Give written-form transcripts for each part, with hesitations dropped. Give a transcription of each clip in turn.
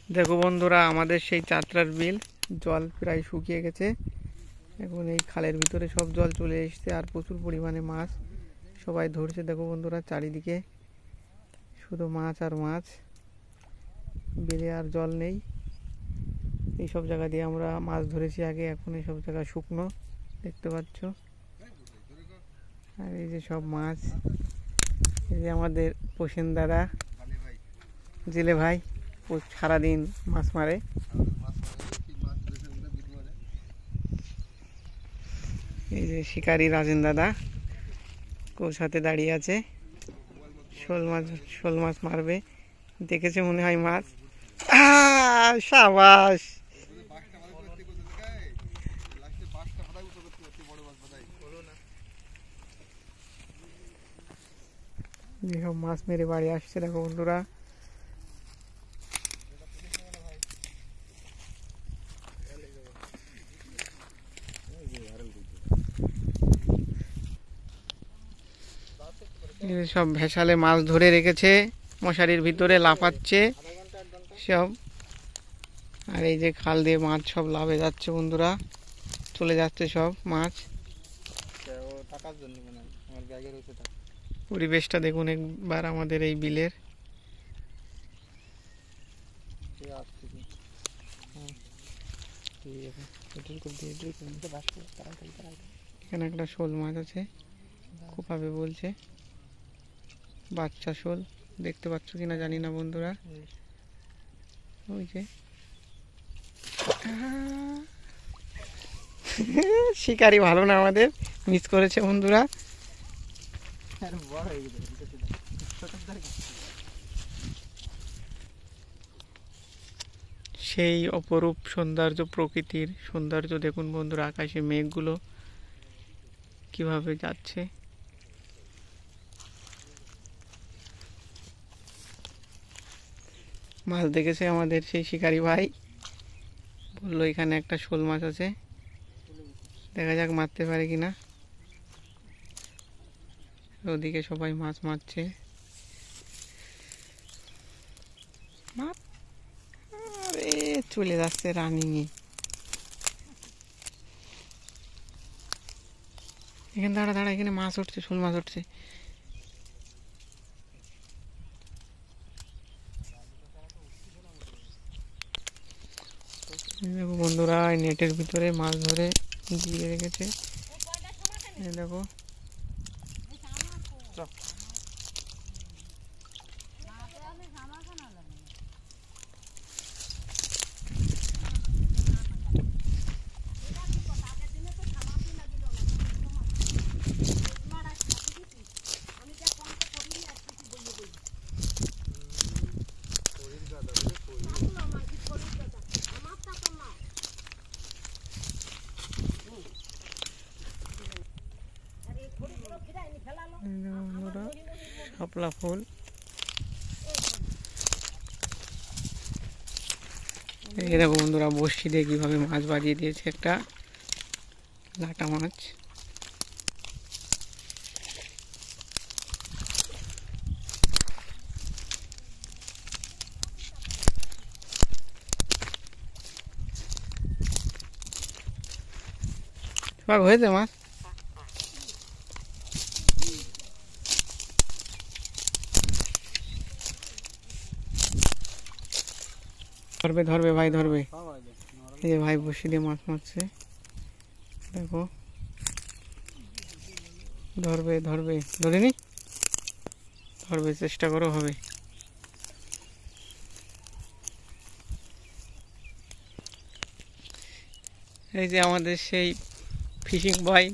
দেখো বন্ধুরা, আমাদের সেই চাতরার বিল জল প্রায় শুকিয়ে গেছে। এখন এই খালের ভিতরে সব জল চলে এসেছে আর প্রচুর পরিমাণে মাছ সবাই ধরছে। দেখো বন্ধুরা, চারিদিকে শুধু মাছ আর মাছ, বিলে আর জল নেই। এই সব জায়গা দিয়ে আমরা মাছ ধরেছি আগে, এখন এই সব জায়গা শুকনো দেখতে পাচ্ছ। আর এই যে সব মাছ, এই যে আমাদের পোষেন দাদা জেলে ভাই সারাদিন মাছ মারে। এই যে শিকারী রাজেন দাদা কৌসাতে দাঁড়িয়ে আছে, শোল মাছ মারবে, দেখেছে মনে হয় মাছ। সাবাস! যেসব মাছ মেরে বাড়ি আসছে দেখো বন্ধুরা। সব ভেসালে মাছ ধরে রেখেছে, মশারির ভিতরে লাফাচ্ছে সব। আর এই যে খাল দিয়ে মাছ সব লাভে যাচ্ছে বন্ধুরা, চলে যাচ্ছে সব মাছ। পরিবেশটা দেখুন একবার আমাদের এই বিলের। এখানে একটা শোল মাছ আছে, খোপাবে বলছে, বাচ্চা শোল। দেখতে পাচ্ছ কিনা জানি না বন্ধুরা। ওই যে শিকারি ভালো না, আমাদের মিস করেছে বন্ধুরা। সেই অপরূপ সৌন্দর্য, প্রকৃতির সৌন্দর্য দেখুন বন্ধুরা। আকাশে মেঘগুলো কিভাবে যাচ্ছে। মাছ দেখেছে আমাদের সেই শিকারি ভাই, বললো এখানে একটা শোল মাছ আছে, দেখা যাক মারতে পারে কিনা। ওদিকে সবাই মাছ মারছে। আরে চলে যাচ্ছে রানিংয়ে। এখানে দাঁড়া দাঁড়া, এখানে মাছ উঠছে, শোল মাছ উঠছে। দেখো বন্ধুরা, নেটের ভিতরে মাছ ধরে দিয়ে রেখেছে। দেখো শাপলা ফুল। এই দেখো বন্ধুরা, বড়শি দিয়ে কিভাবে মাছ বাজিয়ে দিয়েছে একটা লাটা মাছ। হয়েছে মাছ। ধরবে ধরবে ভাই, ধরবে। এই যে ভাই বসে দিয়ে মাছ মারছে, দেখো। ধরবে ধরবে, ধরেনি, ধরবে, চেষ্টা করো, হবে। এই যে আমাদের সেই ফিশিং বয়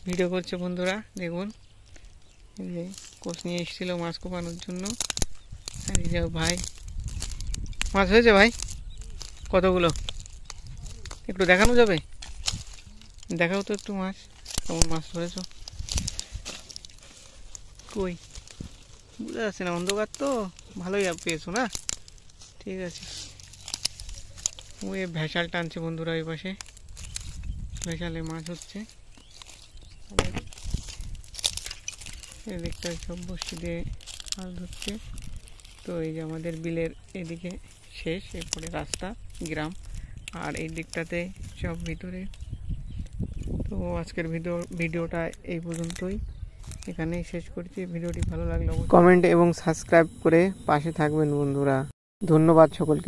ভিডিও করছে বন্ধুরা, দেখুন। এই যে কোচ নিয়ে এসেছিল মাছ কোপানোর জন্য। আর এই যে ভাই মাছ হয়েছে ভাই, কতগুলো একটু দেখানো যাবে? দেখাও তো একটু মাছ, কেমন মাছ ধরেছ। কই বুঝা যাচ্ছে না, অন্ধকার তো। ভালোই পেয়েছো না, ঠিক আছে। ওই ভেসাল টানছে বন্ধুরা, ওই পাশে ভেসালে মাছ হচ্ছে। এদিকটায় সব বসি দিয়ে মাছ ধরছে। তো তো এই যে আমাদের বিলের এদিকে শেষ, এরপরে রাস্তা গ্রাম, আর এই দিকটাতে সব ভিতরে। তো আজকের ভিডিওটা এই পর্যন্তই, এখানেই শেষ করছি। ভিডিওটি ভালো লাগলে কমেন্ট এবং সাবস্ক্রাইব করে পাশে থাকবেন বন্ধুরা। ধন্যবাদ সকলকে।